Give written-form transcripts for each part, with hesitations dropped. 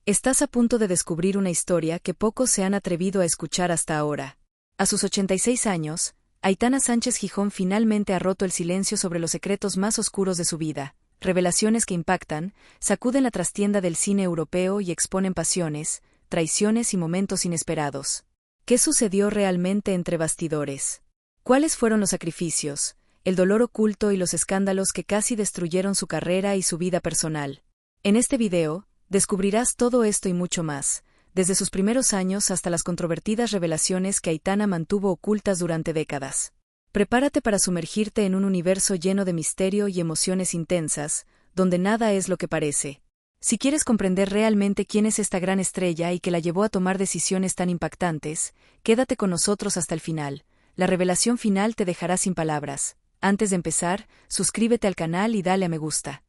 Estás a punto de descubrir una historia que pocos se han atrevido a escuchar hasta ahora. A sus 86 años, Aitana Sánchez Gijón finalmente ha roto el silencio sobre los secretos más oscuros de su vida, revelaciones que impactan, sacuden la trastienda del cine europeo y exponen pasiones, traiciones y momentos inesperados. ¿Qué sucedió realmente entre bastidores? ¿Cuáles fueron los sacrificios, el dolor oculto y los escándalos que casi destruyeron su carrera y su vida personal? En este video, descubrirás todo esto y mucho más, desde sus primeros años hasta las controvertidas revelaciones que Aitana mantuvo ocultas durante décadas. Prepárate para sumergirte en un universo lleno de misterio y emociones intensas, donde nada es lo que parece. Si quieres comprender realmente quién es esta gran estrella y que la llevó a tomar decisiones tan impactantes, quédate con nosotros hasta el final. La revelación final te dejará sin palabras. Antes de empezar, suscríbete al canal y dale a me gusta.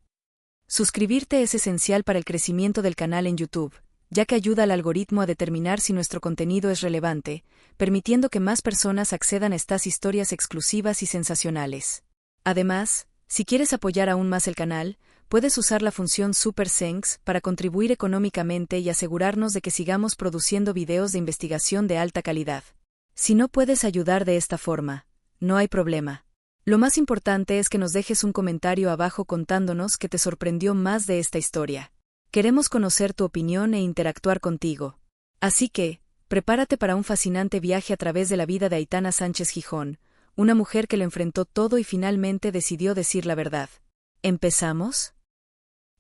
Suscribirte es esencial para el crecimiento del canal en YouTube, ya que ayuda al algoritmo a determinar si nuestro contenido es relevante, permitiendo que más personas accedan a estas historias exclusivas y sensacionales. Además, si quieres apoyar aún más el canal, puedes usar la función Super Thanks para contribuir económicamente y asegurarnos de que sigamos produciendo videos de investigación de alta calidad. Si no puedes ayudar de esta forma, no hay problema. Lo más importante es que nos dejes un comentario abajo contándonos qué te sorprendió más de esta historia. Queremos conocer tu opinión e interactuar contigo. Así que, prepárate para un fascinante viaje a través de la vida de Aitana Sánchez Gijón, una mujer que lo enfrentó todo y finalmente decidió decir la verdad. ¿Empezamos?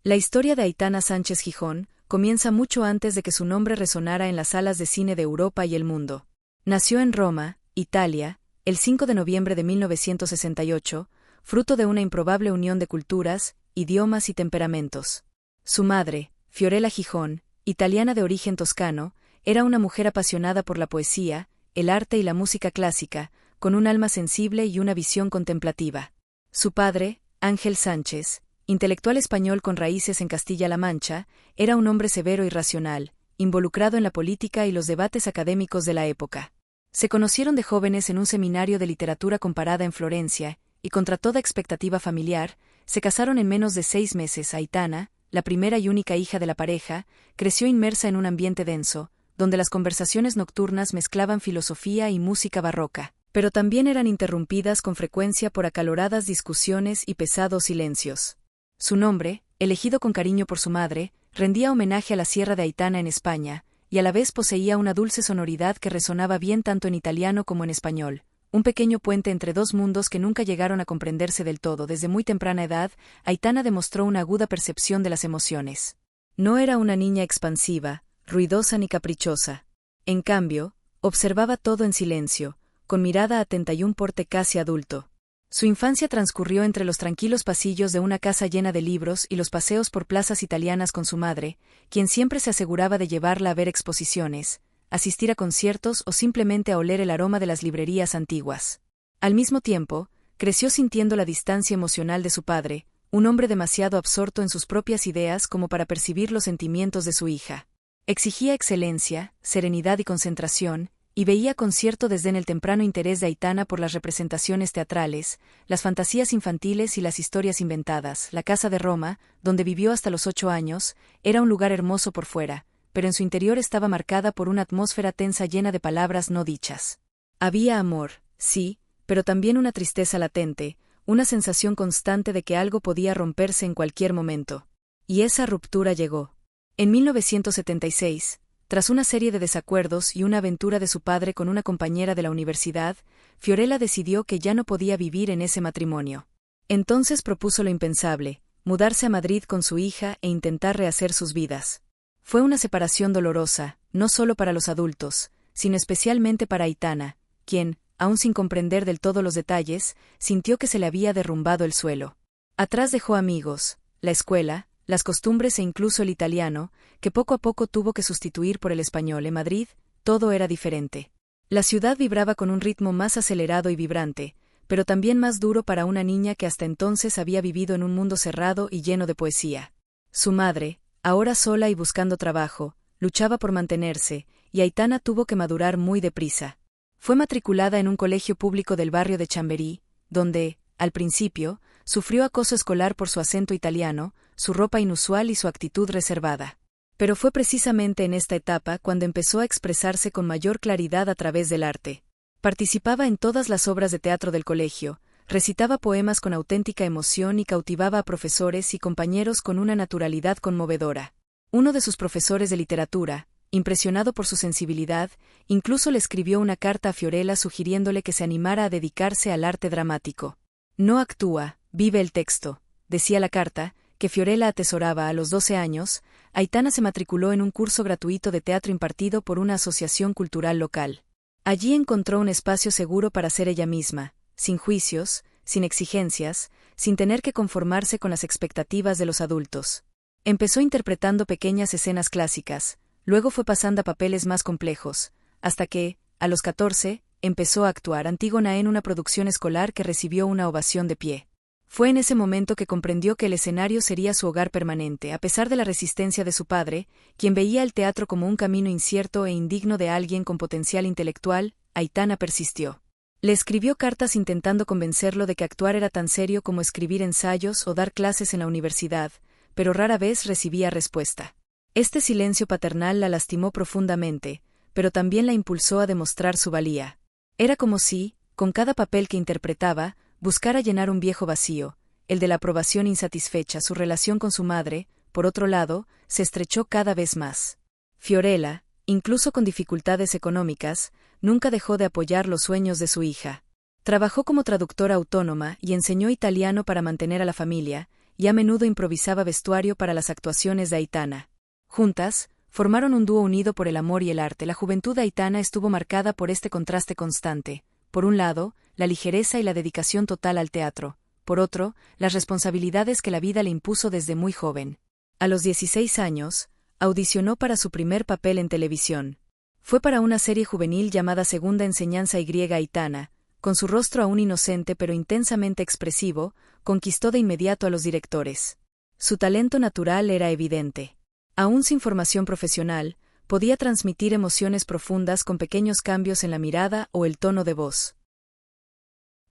La historia de Aitana Sánchez Gijón comienza mucho antes de que su nombre resonara en las salas de cine de Europa y el mundo. Nació en Roma, Italia, el 5 de noviembre de 1968, fruto de una improbable unión de culturas, idiomas y temperamentos. Su madre, Fiorella Gijón, italiana de origen toscano, era una mujer apasionada por la poesía, el arte y la música clásica, con un alma sensible y una visión contemplativa. Su padre, Ángel Sánchez, intelectual español con raíces en Castilla-La Mancha, era un hombre severo y racional, involucrado en la política y los debates académicos de la época. Se conocieron de jóvenes en un seminario de literatura comparada en Florencia, y contra toda expectativa familiar, se casaron en menos de 6 meses. Aitana, la primera y única hija de la pareja, creció inmersa en un ambiente denso, donde las conversaciones nocturnas mezclaban filosofía y música barroca, pero también eran interrumpidas con frecuencia por acaloradas discusiones y pesados silencios. Su nombre, elegido con cariño por su madre, rendía homenaje a la Sierra de Aitana en España, y a la vez poseía una dulce sonoridad que resonaba bien tanto en italiano como en español, un pequeño puente entre dos mundos que nunca llegaron a comprenderse del todo. Desde muy temprana edad, Aitana demostró una aguda percepción de las emociones. No era una niña expansiva, ruidosa ni caprichosa. En cambio, observaba todo en silencio, con mirada atenta y un porte casi adulto. Su infancia transcurrió entre los tranquilos pasillos de una casa llena de libros y los paseos por plazas italianas con su madre, quien siempre se aseguraba de llevarla a ver exposiciones, asistir a conciertos o simplemente a oler el aroma de las librerías antiguas. Al mismo tiempo, creció sintiendo la distancia emocional de su padre, un hombre demasiado absorto en sus propias ideas como para percibir los sentimientos de su hija. Exigía excelencia, serenidad y concentración, y veía con cierto desdén el temprano interés de Aitana por las representaciones teatrales, las fantasías infantiles y las historias inventadas. La casa de Roma, donde vivió hasta los 8 años, era un lugar hermoso por fuera, pero en su interior estaba marcada por una atmósfera tensa llena de palabras no dichas. Había amor, sí, pero también una tristeza latente, una sensación constante de que algo podía romperse en cualquier momento. Y esa ruptura llegó. En 1976, tras una serie de desacuerdos y una aventura de su padre con una compañera de la universidad, Fiorella decidió que ya no podía vivir en ese matrimonio. Entonces propuso lo impensable, mudarse a Madrid con su hija e intentar rehacer sus vidas. Fue una separación dolorosa, no solo para los adultos, sino especialmente para Aitana, quien, aún sin comprender del todo los detalles, sintió que se le había derrumbado el suelo. Atrás dejó amigos, la escuela, las costumbres e incluso el italiano, que poco a poco tuvo que sustituir por el español. En Madrid, todo era diferente. La ciudad vibraba con un ritmo más acelerado y vibrante, pero también más duro para una niña que hasta entonces había vivido en un mundo cerrado y lleno de poesía. Su madre, ahora sola y buscando trabajo, luchaba por mantenerse, y Aitana tuvo que madurar muy deprisa. Fue matriculada en un colegio público del barrio de Chamberí, donde, al principio, sufrió acoso escolar por su acento italiano, su ropa inusual y su actitud reservada. Pero fue precisamente en esta etapa cuando empezó a expresarse con mayor claridad a través del arte. Participaba en todas las obras de teatro del colegio, recitaba poemas con auténtica emoción y cautivaba a profesores y compañeros con una naturalidad conmovedora. Uno de sus profesores de literatura, impresionado por su sensibilidad, incluso le escribió una carta a Fiorella sugiriéndole que se animara a dedicarse al arte dramático. No actúa, vive el texto, decía la carta, que Fiorella atesoraba. A los 12 años, Aitana se matriculó en un curso gratuito de teatro impartido por una asociación cultural local. Allí encontró un espacio seguro para ser ella misma, sin juicios, sin exigencias, sin tener que conformarse con las expectativas de los adultos. Empezó interpretando pequeñas escenas clásicas, luego fue pasando a papeles más complejos, hasta que, a los 14, empezó a actuar Antígona en una producción escolar que recibió una ovación de pie. Fue en ese momento que comprendió que el escenario sería su hogar permanente, a pesar de la resistencia de su padre, quien veía el teatro como un camino incierto e indigno de alguien con potencial intelectual. Aitana persistió. Le escribió cartas intentando convencerlo de que actuar era tan serio como escribir ensayos o dar clases en la universidad, pero rara vez recibía respuesta. Este silencio paternal la lastimó profundamente, pero también la impulsó a demostrar su valía. Era como si, con cada papel que interpretaba, buscara llenar un viejo vacío, el de la aprobación insatisfecha. Su relación con su madre, por otro lado, se estrechó cada vez más. Fiorella, incluso con dificultades económicas, nunca dejó de apoyar los sueños de su hija. Trabajó como traductora autónoma y enseñó italiano para mantener a la familia, y a menudo improvisaba vestuario para las actuaciones de Aitana. Juntas, formaron un dúo unido por el amor y el arte. La juventud de Aitana estuvo marcada por este contraste constante. Por un lado, la ligereza y la dedicación total al teatro. Por otro, las responsabilidades que la vida le impuso desde muy joven. A los 16 años, audicionó para su primer papel en televisión. Fue para una serie juvenil llamada Segunda Enseñanza Y. Aitana, con su rostro aún inocente pero intensamente expresivo, conquistó de inmediato a los directores. Su talento natural era evidente. Aún sin formación profesional, podía transmitir emociones profundas con pequeños cambios en la mirada o el tono de voz.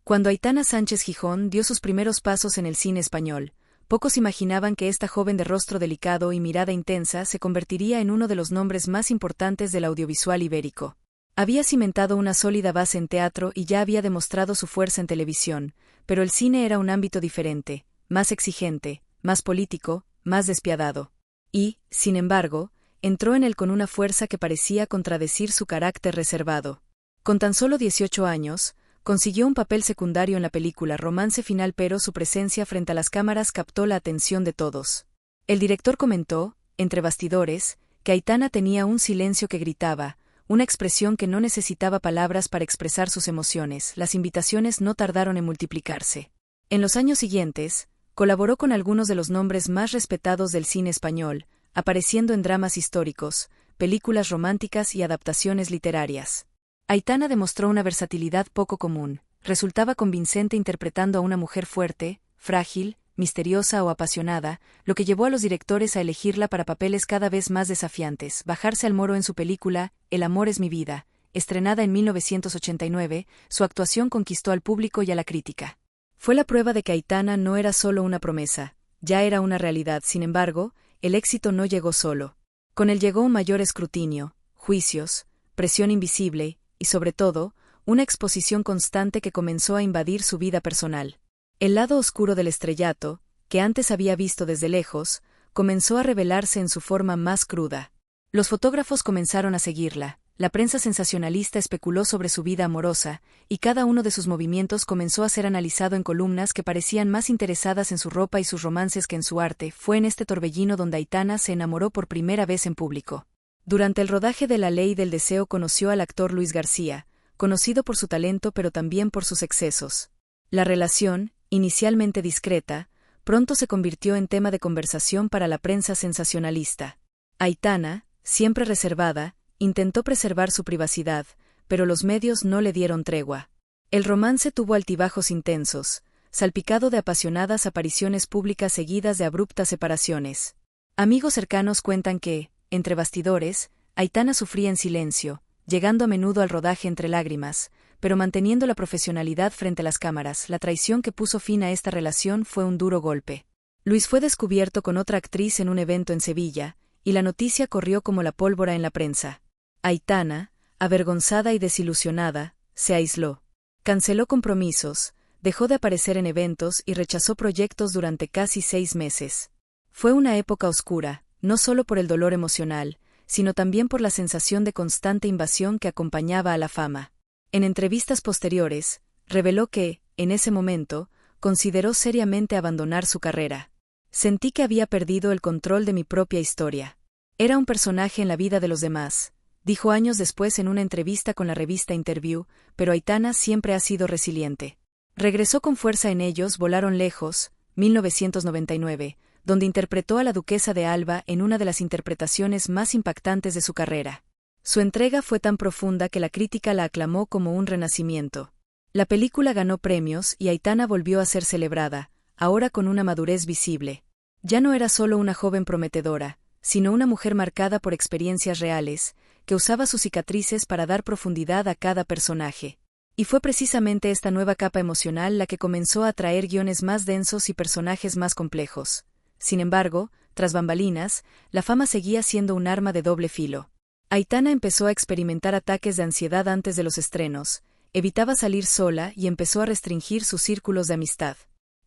Cuando Aitana Sánchez Gijón dio sus primeros pasos en el cine español, pocos imaginaban que esta joven de rostro delicado y mirada intensa se convertiría en uno de los nombres más importantes del audiovisual ibérico. Había cimentado una sólida base en teatro y ya había demostrado su fuerza en televisión, pero el cine era un ámbito diferente, más exigente, más político, más despiadado. Y, sin embargo, entró en él con una fuerza que parecía contradecir su carácter reservado. Con tan solo 18 años, consiguió un papel secundario en la película Romance Final, pero su presencia frente a las cámaras captó la atención de todos. El director comentó, entre bastidores, que Aitana tenía un silencio que gritaba, una expresión que no necesitaba palabras para expresar sus emociones. Las invitaciones no tardaron en multiplicarse. En los años siguientes, colaboró con algunos de los nombres más respetados del cine español, apareciendo en dramas históricos, películas románticas y adaptaciones literarias. Aitana demostró una versatilidad poco común. Resultaba convincente interpretando a una mujer fuerte, frágil, misteriosa o apasionada, lo que llevó a los directores a elegirla para papeles cada vez más desafiantes. Bajarse al moro en su película El amor es mi vida, estrenada en 1989, su actuación conquistó al público y a la crítica. Fue la prueba de que Aitana no era solo una promesa, ya era una realidad. Sin embargo, el éxito no llegó solo. Con él llegó un mayor escrutinio, juicios, presión invisible, y sobre todo, una exposición constante que comenzó a invadir su vida personal. El lado oscuro del estrellato, que antes había visto desde lejos, comenzó a revelarse en su forma más cruda. Los fotógrafos comenzaron a seguirla, la prensa sensacionalista especuló sobre su vida amorosa, y cada uno de sus movimientos comenzó a ser analizado en columnas que parecían más interesadas en su ropa y sus romances que en su arte. Fue en este torbellino donde Aitana se enamoró por primera vez en público. Durante el rodaje de La Ley del Deseo conoció al actor Luis García, conocido por su talento pero también por sus excesos. La relación, inicialmente discreta, pronto se convirtió en tema de conversación para la prensa sensacionalista. Aitana, siempre reservada, intentó preservar su privacidad, pero los medios no le dieron tregua. El romance tuvo altibajos intensos, salpicado de apasionadas apariciones públicas seguidas de abruptas separaciones. Amigos cercanos cuentan que, entre bastidores, Aitana sufría en silencio, llegando a menudo al rodaje entre lágrimas, pero manteniendo la profesionalidad frente a las cámaras. La traición que puso fin a esta relación fue un duro golpe. Luis fue descubierto con otra actriz en un evento en Sevilla, y la noticia corrió como la pólvora en la prensa. Aitana, avergonzada y desilusionada, se aisló. Canceló compromisos, dejó de aparecer en eventos y rechazó proyectos durante casi 6 meses. Fue una época oscura, no solo por el dolor emocional, sino también por la sensación de constante invasión que acompañaba a la fama. En entrevistas posteriores, reveló que, en ese momento, consideró seriamente abandonar su carrera. Sentí que había perdido el control de mi propia historia. Era un personaje en la vida de los demás, dijo años después en una entrevista con la revista Interview, pero Aitana siempre ha sido resiliente. Regresó con fuerza en Ellos volaron lejos, 1999, donde interpretó a la duquesa de Alba en una de las interpretaciones más impactantes de su carrera. Su entrega fue tan profunda que la crítica la aclamó como un renacimiento. La película ganó premios y Aitana volvió a ser celebrada, ahora con una madurez visible. Ya no era solo una joven prometedora, sino una mujer marcada por experiencias reales, que usaba sus cicatrices para dar profundidad a cada personaje. Y fue precisamente esta nueva capa emocional la que comenzó a atraer guiones más densos y personajes más complejos. Sin embargo, tras bambalinas, la fama seguía siendo un arma de doble filo. Aitana empezó a experimentar ataques de ansiedad antes de los estrenos, evitaba salir sola y empezó a restringir sus círculos de amistad.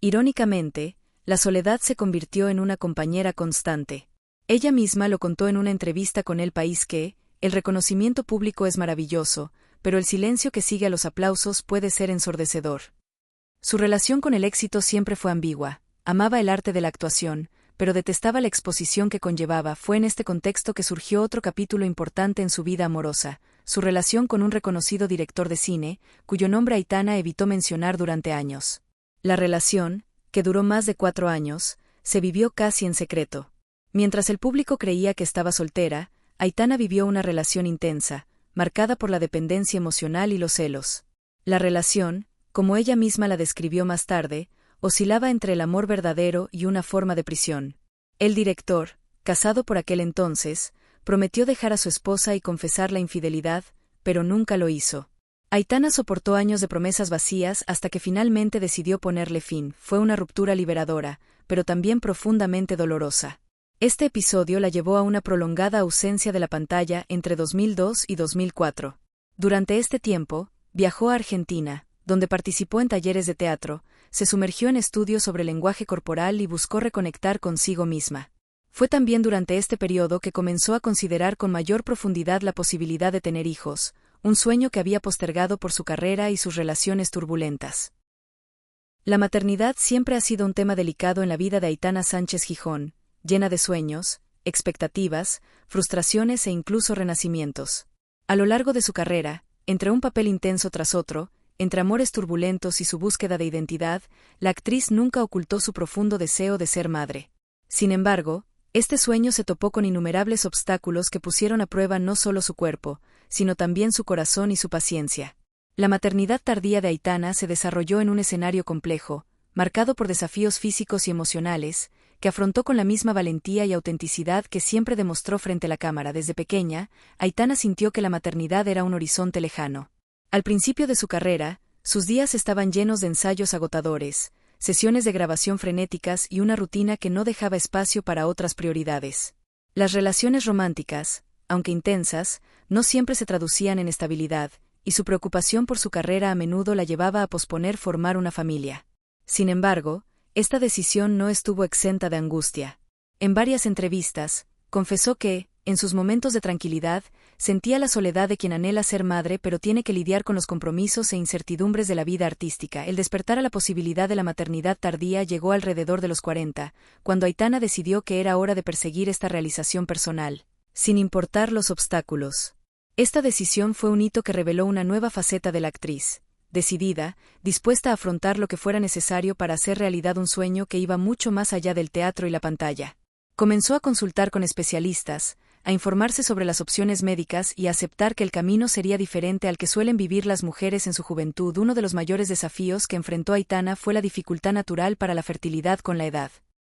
Irónicamente, la soledad se convirtió en una compañera constante. Ella misma lo contó en una entrevista con El País que, el reconocimiento público es maravilloso, pero el silencio que sigue a los aplausos puede ser ensordecedor. Su relación con el éxito siempre fue ambigua, amaba el arte de la actuación, pero detestaba la exposición que conllevaba. Fue en este contexto que surgió otro capítulo importante en su vida amorosa, su relación con un reconocido director de cine, cuyo nombre Aitana evitó mencionar durante años. La relación, que duró más de 4 años, se vivió casi en secreto. Mientras el público creía que estaba soltera, Aitana vivió una relación intensa, marcada por la dependencia emocional y los celos. La relación, como ella misma la describió más tarde, oscilaba entre el amor verdadero y una forma de prisión. El director, casado por aquel entonces, prometió dejar a su esposa y confesar la infidelidad, pero nunca lo hizo. Aitana soportó años de promesas vacías hasta que finalmente decidió ponerle fin. Fue una ruptura liberadora, pero también profundamente dolorosa. Este episodio la llevó a una prolongada ausencia de la pantalla entre 2002 y 2004. Durante este tiempo, viajó a Argentina, donde participó en talleres de teatro, se sumergió en estudios sobre lenguaje corporal y buscó reconectar consigo misma. Fue también durante este periodo que comenzó a considerar con mayor profundidad la posibilidad de tener hijos, un sueño que había postergado por su carrera y sus relaciones turbulentas. La maternidad siempre ha sido un tema delicado en la vida de Aitana Sánchez Gijón, llena de sueños, expectativas, frustraciones e incluso renacimientos. A lo largo de su carrera, entre un papel intenso tras otro, entre amores turbulentos y su búsqueda de identidad, la actriz nunca ocultó su profundo deseo de ser madre. Sin embargo, este sueño se topó con innumerables obstáculos que pusieron a prueba no solo su cuerpo, sino también su corazón y su paciencia. La maternidad tardía de Aitana se desarrolló en un escenario complejo, marcado por desafíos físicos y emocionales, que afrontó con la misma valentía y autenticidad que siempre demostró frente a la cámara. Desde pequeña, Aitana sintió que la maternidad era un horizonte lejano. Al principio de su carrera, sus días estaban llenos de ensayos agotadores, sesiones de grabación frenéticas y una rutina que no dejaba espacio para otras prioridades. Las relaciones románticas, aunque intensas, no siempre se traducían en estabilidad, y su preocupación por su carrera a menudo la llevaba a posponer formar una familia. Sin embargo, esta decisión no estuvo exenta de angustia. En varias entrevistas, confesó que, en sus momentos de tranquilidad, sentía la soledad de quien anhela ser madre pero tiene que lidiar con los compromisos e incertidumbres de la vida artística. El despertar a la posibilidad de la maternidad tardía llegó alrededor de los 40, cuando Aitana decidió que era hora de perseguir esta realización personal, sin importar los obstáculos. Esta decisión fue un hito que reveló una nueva faceta de la actriz, decidida, dispuesta a afrontar lo que fuera necesario para hacer realidad un sueño que iba mucho más allá del teatro y la pantalla. Comenzó a consultar con especialistas, a informarse sobre las opciones médicas y a aceptar que el camino sería diferente al que suelen vivir las mujeres en su juventud. Uno de los mayores desafíos que enfrentó Aitana fue la dificultad natural para la fertilidad con la edad.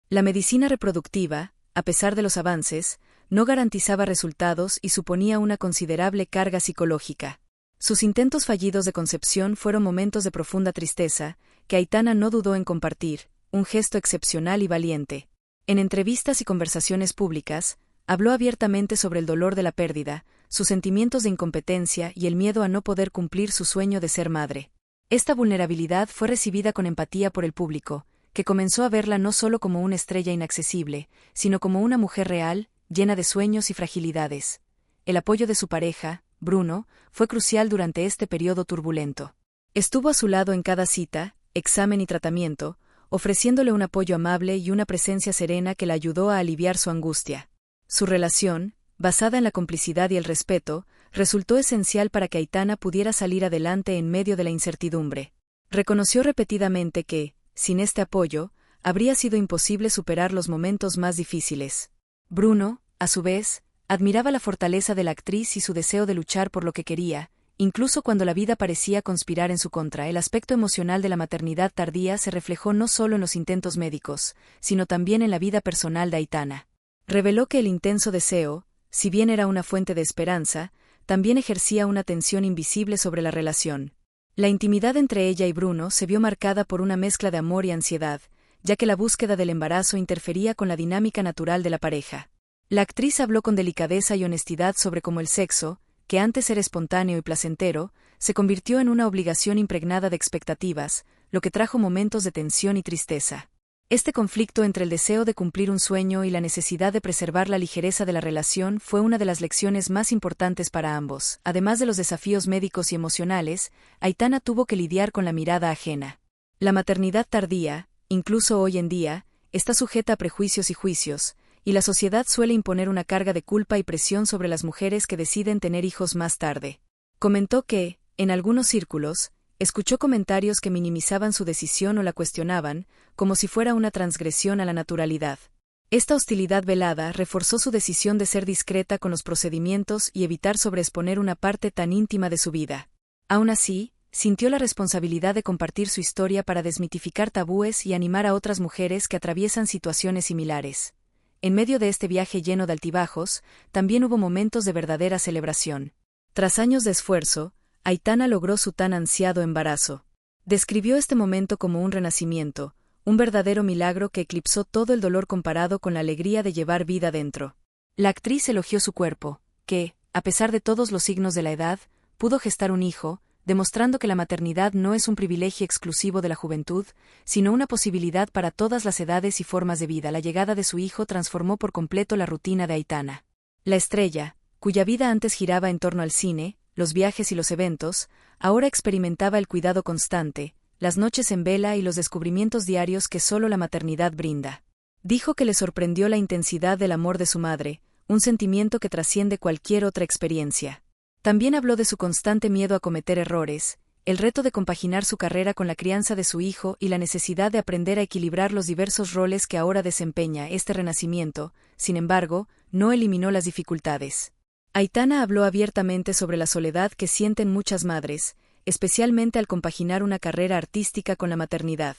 La medicina reproductiva, a pesar de los avances, no garantizaba resultados y suponía una considerable carga psicológica. Sus intentos fallidos de concepción fueron momentos de profunda tristeza, que Aitana no dudó en compartir, un gesto excepcional y valiente. En entrevistas y conversaciones públicas, habló abiertamente sobre el dolor de la pérdida, sus sentimientos de incompetencia y el miedo a no poder cumplir su sueño de ser madre. Esta vulnerabilidad fue recibida con empatía por el público, que comenzó a verla no solo como una estrella inaccesible, sino como una mujer real, llena de sueños y fragilidades. El apoyo de su pareja, Bruno, fue crucial durante este periodo turbulento. Estuvo a su lado en cada cita, examen y tratamiento, ofreciéndole un apoyo amable y una presencia serena que la ayudó a aliviar su angustia. Su relación, basada en la complicidad y el respeto, resultó esencial para que Aitana pudiera salir adelante en medio de la incertidumbre. Reconoció repetidamente que, sin este apoyo, habría sido imposible superar los momentos más difíciles. Bruno, a su vez, admiraba la fortaleza de la actriz y su deseo de luchar por lo que quería, incluso cuando la vida parecía conspirar en su contra. El aspecto emocional de la maternidad tardía se reflejó no solo en los intentos médicos, sino también en la vida personal de Aitana. Reveló que el intenso deseo, si bien era una fuente de esperanza, también ejercía una tensión invisible sobre la relación. La intimidad entre ella y Bruno se vio marcada por una mezcla de amor y ansiedad, ya que la búsqueda del embarazo interfería con la dinámica natural de la pareja. La actriz habló con delicadeza y honestidad sobre cómo el sexo, que antes era espontáneo y placentero, se convirtió en una obligación impregnada de expectativas, lo que trajo momentos de tensión y tristeza. Este conflicto entre el deseo de cumplir un sueño y la necesidad de preservar la ligereza de la relación fue una de las lecciones más importantes para ambos. Además de los desafíos médicos y emocionales, Aitana tuvo que lidiar con la mirada ajena. La maternidad tardía, incluso hoy en día, está sujeta a prejuicios y juicios, y la sociedad suele imponer una carga de culpa y presión sobre las mujeres que deciden tener hijos más tarde. Comentó que, en algunos círculos, escuchó comentarios que minimizaban su decisión o la cuestionaban, como si fuera una transgresión a la naturalidad. Esta hostilidad velada reforzó su decisión de ser discreta con los procedimientos y evitar sobreexponer una parte tan íntima de su vida. Aún así, sintió la responsabilidad de compartir su historia para desmitificar tabúes y animar a otras mujeres que atraviesan situaciones similares. En medio de este viaje lleno de altibajos, también hubo momentos de verdadera celebración. Tras años de esfuerzo, Aitana logró su tan ansiado embarazo. Describió este momento como un renacimiento, un verdadero milagro que eclipsó todo el dolor comparado con la alegría de llevar vida dentro. La actriz elogió su cuerpo, que, a pesar de todos los signos de la edad, pudo gestar un hijo, demostrando que la maternidad no es un privilegio exclusivo de la juventud, sino una posibilidad para todas las edades y formas de vida. La llegada de su hijo transformó por completo la rutina de Aitana. La estrella, cuya vida antes giraba en torno al cine, los viajes y los eventos, ahora experimentaba el cuidado constante, las noches en vela y los descubrimientos diarios que solo la maternidad brinda. Dijo que le sorprendió la intensidad del amor de su madre, un sentimiento que trasciende cualquier otra experiencia. También habló de su constante miedo a cometer errores, el reto de compaginar su carrera con la crianza de su hijo y la necesidad de aprender a equilibrar los diversos roles que ahora desempeña. Este renacimiento, sin embargo, no eliminó las dificultades. Aitana habló abiertamente sobre la soledad que sienten muchas madres, especialmente al compaginar una carrera artística con la maternidad.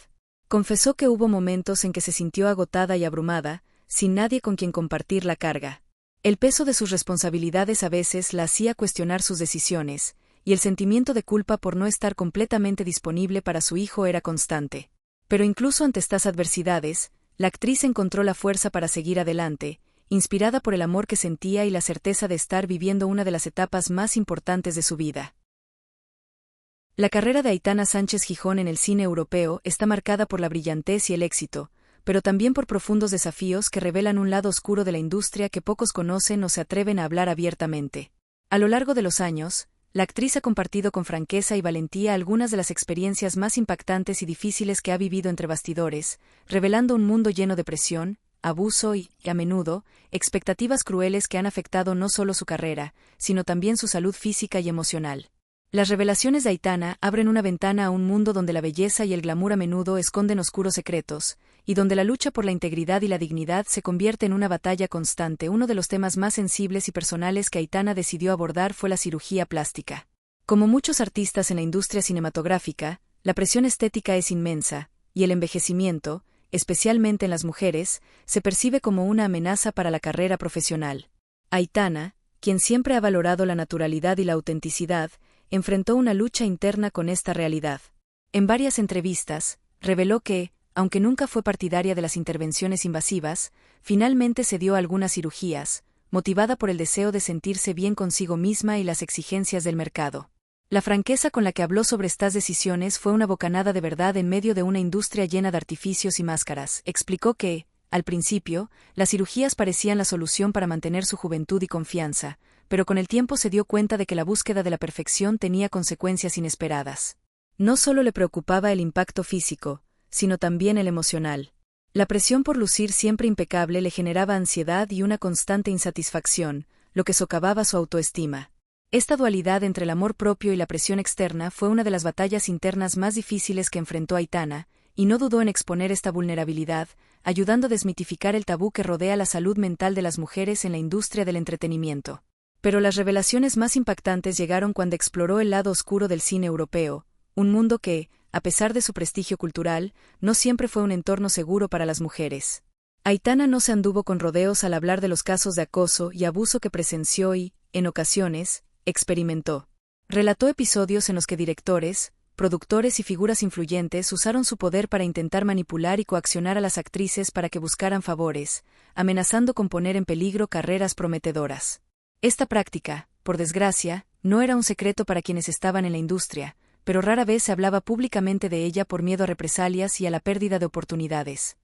Confesó que hubo momentos en que se sintió agotada y abrumada, sin nadie con quien compartir la carga. El peso de sus responsabilidades a veces la hacía cuestionar sus decisiones, y el sentimiento de culpa por no estar completamente disponible para su hijo era constante. Pero incluso ante estas adversidades, la actriz encontró la fuerza para seguir adelante, inspirada por el amor que sentía y la certeza de estar viviendo una de las etapas más importantes de su vida. La carrera de Aitana Sánchez Gijón en el cine europeo está marcada por la brillantez y el éxito, pero también por profundos desafíos que revelan un lado oscuro de la industria que pocos conocen o se atreven a hablar abiertamente. A lo largo de los años, la actriz ha compartido con franqueza y valentía algunas de las experiencias más impactantes y difíciles que ha vivido entre bastidores, revelando un mundo lleno de presión, abuso y, a menudo, expectativas crueles que han afectado no solo su carrera, sino también su salud física y emocional. Las revelaciones de Aitana abren una ventana a un mundo donde la belleza y el glamour a menudo esconden oscuros secretos, y donde la lucha por la integridad y la dignidad se convierte en una batalla constante. Uno de los temas más sensibles y personales que Aitana decidió abordar fue la cirugía plástica. Como muchos artistas en la industria cinematográfica, la presión estética es inmensa, y el envejecimiento, especialmente en las mujeres, se percibe como una amenaza para la carrera profesional. Aitana, quien siempre ha valorado la naturalidad y la autenticidad, enfrentó una lucha interna con esta realidad. En varias entrevistas, reveló que, aunque nunca fue partidaria de las intervenciones invasivas, finalmente se dio a algunas cirugías, motivada por el deseo de sentirse bien consigo misma y las exigencias del mercado. La franqueza con la que habló sobre estas decisiones fue una bocanada de verdad en medio de una industria llena de artificios y máscaras. Explicó que, al principio, las cirugías parecían la solución para mantener su juventud y confianza, pero con el tiempo se dio cuenta de que la búsqueda de la perfección tenía consecuencias inesperadas. No solo le preocupaba el impacto físico, sino también el emocional. La presión por lucir siempre impecable le generaba ansiedad y una constante insatisfacción, lo que socavaba su autoestima. Esta dualidad entre el amor propio y la presión externa fue una de las batallas internas más difíciles que enfrentó Aitana, y no dudó en exponer esta vulnerabilidad, ayudando a desmitificar el tabú que rodea la salud mental de las mujeres en la industria del entretenimiento. Pero las revelaciones más impactantes llegaron cuando exploró el lado oscuro del cine europeo, un mundo que, a pesar de su prestigio cultural, no siempre fue un entorno seguro para las mujeres. Aitana no se anduvo con rodeos al hablar de los casos de acoso y abuso que presenció y, en ocasiones, experimentó. Relató episodios en los que directores, productores y figuras influyentes usaron su poder para intentar manipular y coaccionar a las actrices para que buscaran favores, amenazando con poner en peligro carreras prometedoras. Esta práctica, por desgracia, no era un secreto para quienes estaban en la industria, pero rara vez se hablaba públicamente de ella por miedo a represalias y a la pérdida de oportunidades.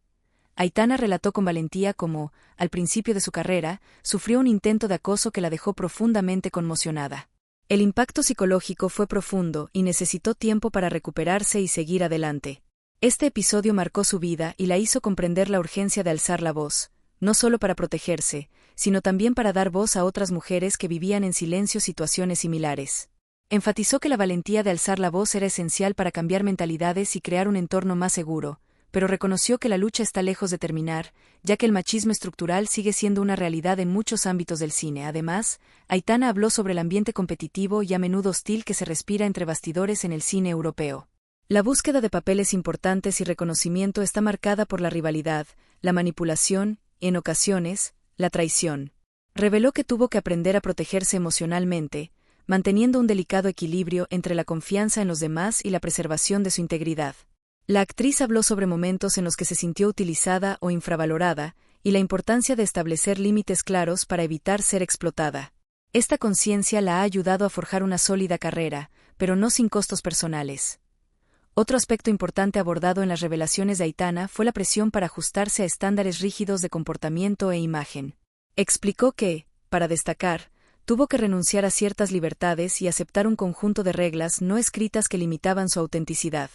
Aitana relató con valentía cómo, al principio de su carrera, sufrió un intento de acoso que la dejó profundamente conmocionada. El impacto psicológico fue profundo y necesitó tiempo para recuperarse y seguir adelante. Este episodio marcó su vida y la hizo comprender la urgencia de alzar la voz, no solo para protegerse, sino también para dar voz a otras mujeres que vivían en silencio situaciones similares. Enfatizó que la valentía de alzar la voz era esencial para cambiar mentalidades y crear un entorno más seguro, pero reconoció que la lucha está lejos de terminar, ya que el machismo estructural sigue siendo una realidad en muchos ámbitos del cine. Además, Aitana habló sobre el ambiente competitivo y a menudo hostil que se respira entre bastidores en el cine europeo. La búsqueda de papeles importantes y reconocimiento está marcada por la rivalidad, la manipulación y, en ocasiones, la traición. Reveló que tuvo que aprender a protegerse emocionalmente, manteniendo un delicado equilibrio entre la confianza en los demás y la preservación de su integridad. La actriz habló sobre momentos en los que se sintió utilizada o infravalorada, y la importancia de establecer límites claros para evitar ser explotada. Esta conciencia la ha ayudado a forjar una sólida carrera, pero no sin costos personales. Otro aspecto importante abordado en las revelaciones de Aitana fue la presión para ajustarse a estándares rígidos de comportamiento e imagen. Explicó que, para destacar, tuvo que renunciar a ciertas libertades y aceptar un conjunto de reglas no escritas que limitaban su autenticidad.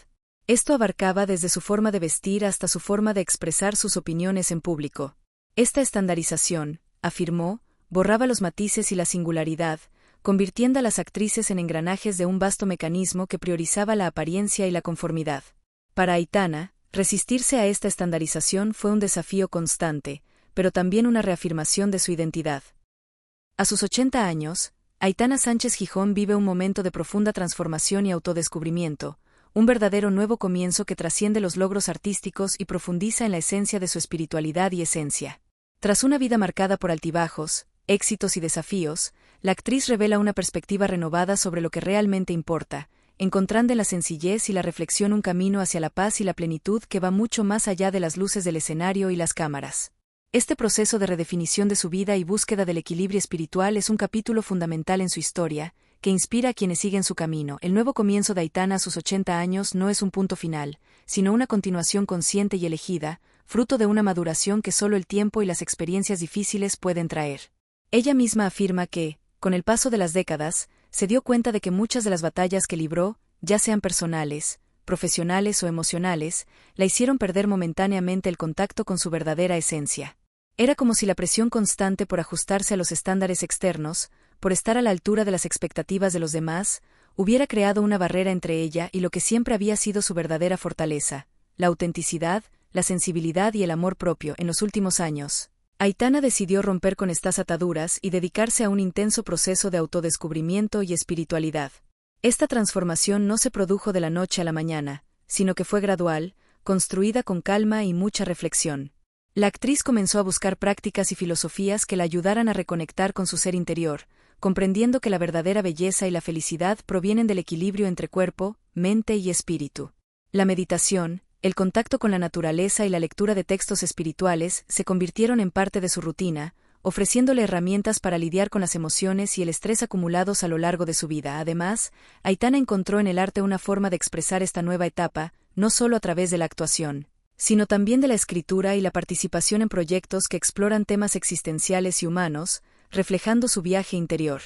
Esto abarcaba desde su forma de vestir hasta su forma de expresar sus opiniones en público. Esta estandarización, afirmó, borraba los matices y la singularidad, convirtiendo a las actrices en engranajes de un vasto mecanismo que priorizaba la apariencia y la conformidad. Para Aitana, resistirse a esta estandarización fue un desafío constante, pero también una reafirmación de su identidad. A sus 80 años, Aitana Sánchez Gijón vive un momento de profunda transformación y autodescubrimiento, un verdadero nuevo comienzo que trasciende los logros artísticos y profundiza en la esencia de su espiritualidad y esencia. Tras una vida marcada por altibajos, éxitos y desafíos, la actriz revela una perspectiva renovada sobre lo que realmente importa, encontrando en la sencillez y la reflexión un camino hacia la paz y la plenitud que va mucho más allá de las luces del escenario y las cámaras. Este proceso de redefinición de su vida y búsqueda del equilibrio espiritual es un capítulo fundamental en su historia, que inspira a quienes siguen su camino. El nuevo comienzo de Aitana a sus 80 años no es un punto final, sino una continuación consciente y elegida, fruto de una maduración que solo el tiempo y las experiencias difíciles pueden traer. Ella misma afirma que, con el paso de las décadas, se dio cuenta de que muchas de las batallas que libró, ya sean personales, profesionales o emocionales, la hicieron perder momentáneamente el contacto con su verdadera esencia. Era como si la presión constante por ajustarse a los estándares externos, por estar a la altura de las expectativas de los demás, hubiera creado una barrera entre ella y lo que siempre había sido su verdadera fortaleza, la autenticidad, la sensibilidad y el amor propio. En los últimos años, Aitana decidió romper con estas ataduras y dedicarse a un intenso proceso de autodescubrimiento y espiritualidad. Esta transformación no se produjo de la noche a la mañana, sino que fue gradual, construida con calma y mucha reflexión. La actriz comenzó a buscar prácticas y filosofías que la ayudaran a reconectar con su ser interior, comprendiendo que la verdadera belleza y la felicidad provienen del equilibrio entre cuerpo, mente y espíritu. La meditación, el contacto con la naturaleza y la lectura de textos espirituales se convirtieron en parte de su rutina, ofreciéndole herramientas para lidiar con las emociones y el estrés acumulados a lo largo de su vida. Además, Aitana encontró en el arte una forma de expresar esta nueva etapa, no solo a través de la actuación, sino también de la escritura y la participación en proyectos que exploran temas existenciales y humanos, reflejando su viaje interior.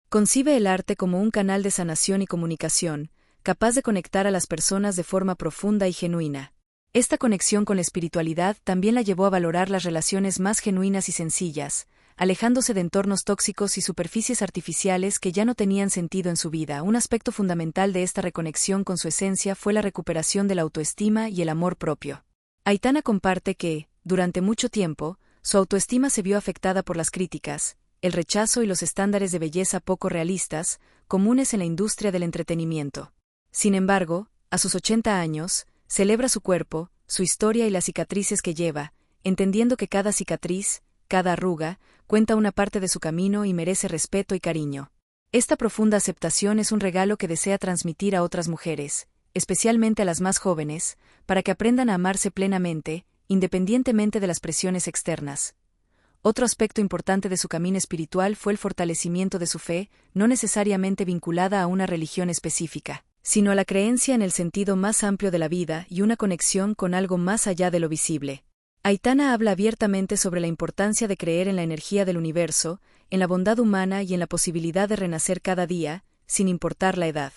Concibe el arte como un canal de sanación y comunicación, capaz de conectar a las personas de forma profunda y genuina. Esta conexión con la espiritualidad también la llevó a valorar las relaciones más genuinas y sencillas, alejándose de entornos tóxicos y superficies artificiales que ya no tenían sentido en su vida. Un aspecto fundamental de esta reconexión con su esencia fue la recuperación de la autoestima y el amor propio. Aitana comparte que, durante mucho tiempo, su autoestima se vio afectada por las críticas, el rechazo y los estándares de belleza poco realistas, comunes en la industria del entretenimiento. Sin embargo, a sus 80 años, celebra su cuerpo, su historia y las cicatrices que lleva, entendiendo que cada cicatriz, cada arruga, cuenta una parte de su camino y merece respeto y cariño. Esta profunda aceptación es un regalo que desea transmitir a otras mujeres, especialmente a las más jóvenes, para que aprendan a amarse plenamente, independientemente de las presiones externas. Otro aspecto importante de su camino espiritual fue el fortalecimiento de su fe, no necesariamente vinculada a una religión específica, sino a la creencia en el sentido más amplio de la vida y una conexión con algo más allá de lo visible. Aitana habla abiertamente sobre la importancia de creer en la energía del universo, en la bondad humana y en la posibilidad de renacer cada día, sin importar la edad.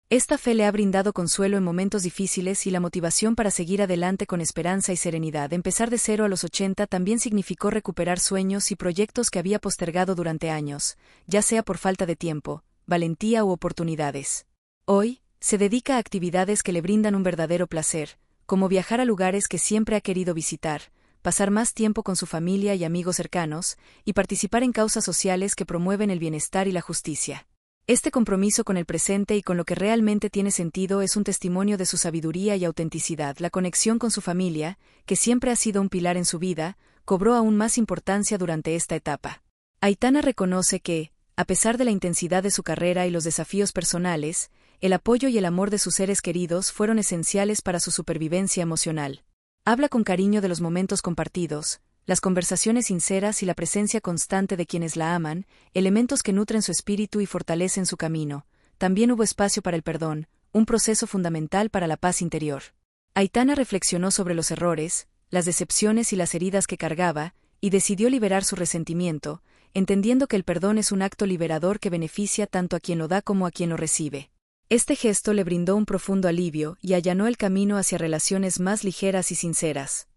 Esta fe le ha brindado consuelo en momentos difíciles y la motivación para seguir adelante con esperanza y serenidad. Empezar de 0 a los 80 también significó recuperar sueños y proyectos que había postergado durante años, ya sea por falta de tiempo, valentía u oportunidades. Hoy, se dedica a actividades que le brindan un verdadero placer, como viajar a lugares que siempre ha querido visitar, pasar más tiempo con su familia y amigos cercanos, y participar en causas sociales que promueven el bienestar y la justicia. Este compromiso con el presente y con lo que realmente tiene sentido es un testimonio de su sabiduría y autenticidad. La conexión con su familia, que siempre ha sido un pilar en su vida, cobró aún más importancia durante esta etapa. Aitana reconoce que, a pesar de la intensidad de su carrera y los desafíos personales, el apoyo y el amor de sus seres queridos fueron esenciales para su supervivencia emocional. Habla con cariño de los momentos compartidos, las conversaciones sinceras y la presencia constante de quienes la aman, elementos que nutren su espíritu y fortalecen su camino. También hubo espacio para el perdón, un proceso fundamental para la paz interior. Aitana reflexionó sobre los errores, las decepciones y las heridas que cargaba, y decidió liberar su resentimiento, entendiendo que el perdón es un acto liberador que beneficia tanto a quien lo da como a quien lo recibe. Este gesto le brindó un profundo alivio y allanó el camino hacia relaciones más ligeras y sinceras.